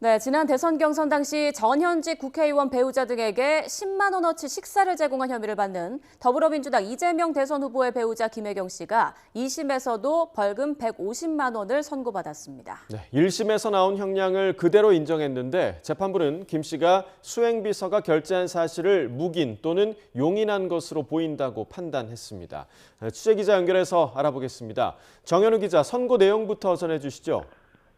네, 지난 대선 경선 당시 전현직 국회의원 배우자 등에게 10만 원어치 식사를 제공한 혐의를 받는 더불어민주당 이재명 대선 후보의 배우자 김혜경 씨가 2심에서도 벌금 150만 원을 선고받았습니다. 네, 1심에서 나온 형량을 그대로 인정했는데 재판부는 김 씨가 수행비서가 결제한 사실을 묵인 또는 용인한 것으로 보인다고 판단했습니다. 취재기자 연결해서 알아보겠습니다. 정현우 기자, 선고 내용부터 전해주시죠.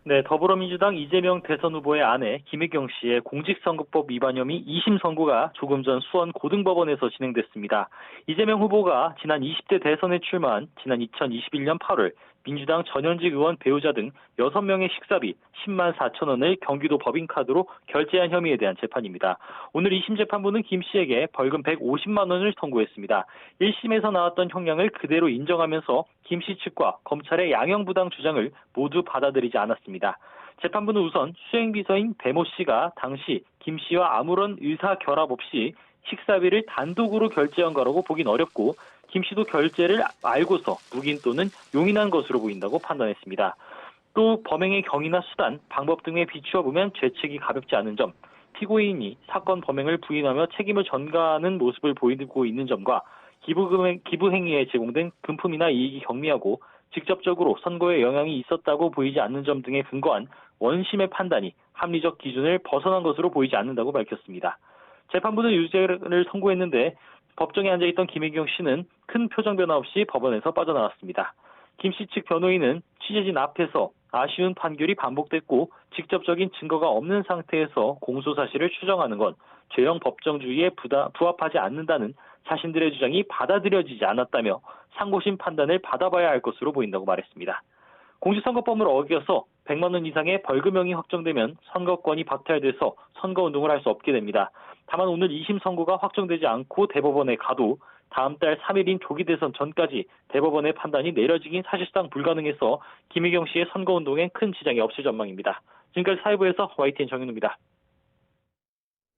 네, 더불어민주당 이재명 대선 후보의 아내 김혜경 씨의 공직선거법 위반 혐의 2심 선고가 조금 전 수원 고등법원에서 진행됐습니다. 이재명 후보가 지난 20대 대선에 출마한 지난 2021년 8월 민주당 전현직 의원 배우자 등 6명의 식사비 10만 4천 원을 경기도 법인카드로 결제한 혐의에 대한 재판입니다. 오늘 2심 재판부는 김 씨에게 벌금 150만 원을 선고했습니다. 1심에서 나왔던 형량을 그대로 인정하면서 김 씨 측과 검찰의 양형부당 주장을 모두 받아들이지 않았습니다. 재판부는 우선 수행비서인 배모 씨가 당시 김 씨와 아무런 의사 결합 없이 식사비를 단독으로 결제한 거라고 보긴 어렵고 김 씨도 결제를 알고서 묵인 또는 용인한 것으로 보인다고 판단했습니다. 또 범행의 경위나 수단, 방법 등에 비추어 보면 죄책이 가볍지 않은 점, 피고인이 사건 범행을 부인하며 책임을 전가하는 모습을 보이고 있는 점과 기부 행위에 제공된 금품이나 이익이 경미하고 직접적으로 선거에 영향이 있었다고 보이지 않는 점 등에 근거한 원심의 판단이 합리적 기준을 벗어난 것으로 보이지 않는다고 밝혔습니다. 재판부는 유죄를 선고했는데 법정에 앉아있던 김혜경 씨는 큰 표정 변화 없이 법원에서 빠져나왔습니다. 김 씨 측 변호인은 취재진 앞에서 아쉬운 판결이 반복됐고 직접적인 증거가 없는 상태에서 공소 사실을 추정하는 건 죄형 법정주의에 부합하지 않는다는 자신들의 주장이 받아들여지지 않았다며 상고심 판단을 받아봐야 할 것으로 보인다고 말했습니다. 공직선거법을 어겨서 100만 원 이상의 벌금형이 확정되면 선거권이 박탈돼서 선거운동을 할 수 없게 됩니다. 다만 오늘 2심 선고가 확정되지 않고 대법원에 가도 다음 달 3일인 조기 대선 전까지 대법원의 판단이 내려지긴 사실상 불가능해서 김혜경 씨의 선거운동엔 큰 지장이 없을 전망입니다. 지금까지 사회부에서 YTN 정현우입니다.